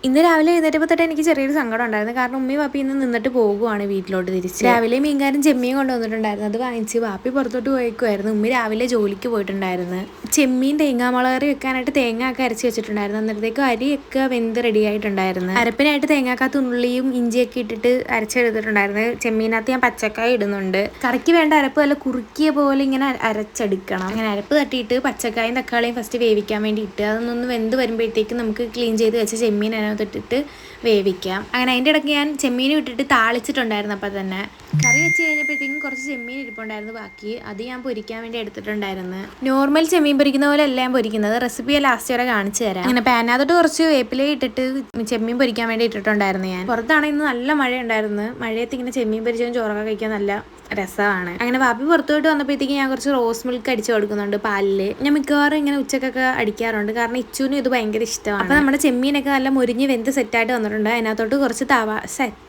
ഇന്ന് രാവിലെ എഴുന്നേറ്റപ്പോൾ തൊട്ട് എനിക്ക് ചെറിയൊരു സങ്കടം ഉണ്ടായിരുന്നു. കാരണം ഉമ്മയും വാപ്പി ഇന്ന് നിന്നിട്ട് പോകുവാണ് വീട്ടിലോട്ട് തിരിച്ച്. രാവിലെ മീൻകാരൻ ചെമ്മീൻ കൊണ്ടുവന്നിട്ടുണ്ടായിരുന്നു. അത് വാങ്ങിച്ച് വാപ്പി പുറത്തോട്ട് പോയേക്കുമായിരുന്നു. ഉമ്മ രാവിലെ ജോലിക്ക് പോയിട്ടുണ്ടായിരുന്നു. ചെമ്മീൻ തേങ്ങാമുളക് കറി വെക്കാനായിട്ട് തേങ്ങ ഒക്കെ അരച്ച് വെച്ചിട്ടുണ്ടായിരുന്നു. അന്നേരത്തേക്കും അരിയൊക്കെ വെന്ത് റെഡി ആയിട്ടുണ്ടായിരുന്നു. അരപ്പിനായിട്ട് തേങ്ങാക്കകത്ത് ഉള്ളിയും ഇഞ്ചിയൊക്കെ ഇട്ടിട്ട് അരച്ചെടുത്തിട്ടുണ്ടായിരുന്നു. ചെമ്മീനകത്ത് ഞാൻ പച്ചക്കായ ഇടുന്നുണ്ട്. കറിക്ക് വേണ്ട അരപ്പ് നല്ല കുറുക്കിയ പോലെ ഇങ്ങനെ അരച്ചെടുക്കണം. അങ്ങനെ അരപ്പ് തട്ടിയിട്ട് പച്ചക്കായും തക്കാളിയും ഫസ്റ്റ് വേവിക്കാൻ വേണ്ടി ഇട്ട് അതൊന്നൊന്ന് വെന്ത് വരുമ്പോഴത്തേക്കും നമുക്ക് ക്ലീൻ ചെയ്ത് വെച്ച ചെമ്മീൻ ിട്ട് വേവിക്കാം. അങ്ങനെ അതിൻ്റെ ഇടയ്ക്ക് ഞാൻ ചെമ്മീനും ഇട്ടിട്ട് താളിച്ചിട്ടുണ്ടായിരുന്നു. അപ്പം തന്നെ കറി വെച്ച് കഴിഞ്ഞപ്പോഴത്തേക്കും കുറച്ച് ചെമ്മീൻ ഇരിപ്പുണ്ടായിരുന്നു ബാക്കി. അത് ഞാൻ പൊരിക്കാൻ വേണ്ടി എടുത്തിട്ടുണ്ടായിരുന്നു. നോർമൽ ചെമ്മീൻ പൊരിക്കുന്ന പോലെ അല്ല ഞാൻ പൊരിക്കുന്നത്. റെസിപ്പി ലാസ്റ്റ് വരെ കാണിച്ചു തരാം. അങ്ങനെ പാനകത്തോട്ട് കുറച്ച് വേപ്പില ഇട്ടിട്ട് ചെമ്മീൻ പൊരിക്കാൻ വേണ്ടി ഇട്ടിട്ടുണ്ടായിരുന്നു. ഞാൻ പുറത്താണെങ്കിൽ ഇന്ന് നല്ല മഴ ഉണ്ടായിരുന്നു. മഴയത്ത് ഇങ്ങനെ ചെമ്മീൻ പൊരിച്ചതും ചോറൊക്കെ കഴിക്കാൻ നല്ല രസമാണ്. അങ്ങനെ വാപ്പി പുറത്തു പോയിട്ട് വന്നപ്പോഴത്തേക്ക് ഞാൻ കുറച്ച് റോസ് മിൽക്ക് അടിച്ചു കൊടുക്കുന്നുണ്ട് പാലില്. ഞാൻ മിക്കവാറും ഇങ്ങനെ ഉച്ചക്കൊക്കെ അടിക്കാറുണ്ട്. കാരണം ഇച്ചുവിനും ഇത് ഭയങ്കര ഇഷ്ടമാണ്. അപ്പോൾ നമ്മുടെ ചെമ്മീനൊക്കെ നല്ല മുരിഞ്ഞ് വെന്ത് സെറ്റായിട്ട് വന്നിട്ടുണ്ട്. അതിനകത്തോട്ട് കുറച്ച്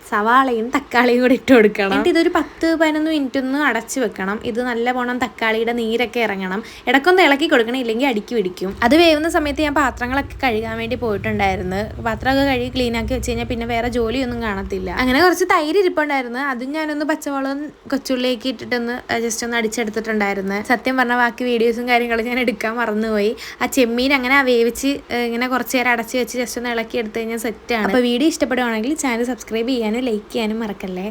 സവാളയും തക്കാളിയും കൂടി ഇട്ട് കൊടുക്കണം. എന്നിട്ട് ഇതൊരു 10-15 മിനിറ്റ് ഒന്ന് അടച്ചു വെക്കണം. ഇത് നല്ല പോണം തക്കാളിയുടെ നീരൊക്കെ ഇറങ്ങണം. ഇടയ്ക്കൊന്ന് ഇളക്കി കൊടുക്കണം, ഇല്ലെങ്കിൽ അടുക്കി പിടിക്കും. അത് വേവുന്ന സമയത്ത് ഞാൻ പാത്രങ്ങളൊക്കെ കഴുകാൻ വേണ്ടി പോയിട്ടുണ്ടായിരുന്നു. പാത്രമൊക്കെ കഴുകി ക്ലീൻ ആക്കി വെച്ച് കഴിഞ്ഞാൽ പിന്നെ വേറെ ജോലിയൊന്നും കാണത്തില്ല. അങ്ങനെ കുറച്ച് തൈര് ഇരിപ്പുണ്ടായിരുന്നു. അതും ഞാനൊന്ന് പച്ചവെള്ളം കൊച്ചുള്ളിലേക്ക് ഇട്ടിട്ടൊന്ന് ജസ്റ്റ് ഒന്ന് അടിച്ചെടുത്തിട്ടുണ്ടായിരുന്നു. സത്യം പറഞ്ഞാൽ ബാക്കി വീഡിയോസും കാര്യങ്ങളും ഞാൻ എടുക്കാൻ മറന്നുപോയി. ആ ചെമ്മീൻ അങ്ങനെ വേവിച്ച് ഇങ്ങനെ കുറച്ച് നേരം അടച്ച് വെച്ച് ജസ്റ്റ് ഒന്ന് ഇളക്കി എടുത്തു കഴിഞ്ഞാൽ സെറ്റാണ്. അപ്പോൾ വീഡിയോ ഇഷ്ടപ്പെടുവാണെങ്കിൽ ചാനൽ സബ്സ്ക്രൈബ് ചെയ്യാനും ലൈക്ക് ചെയ്യാനും മറക്കല്ലേ.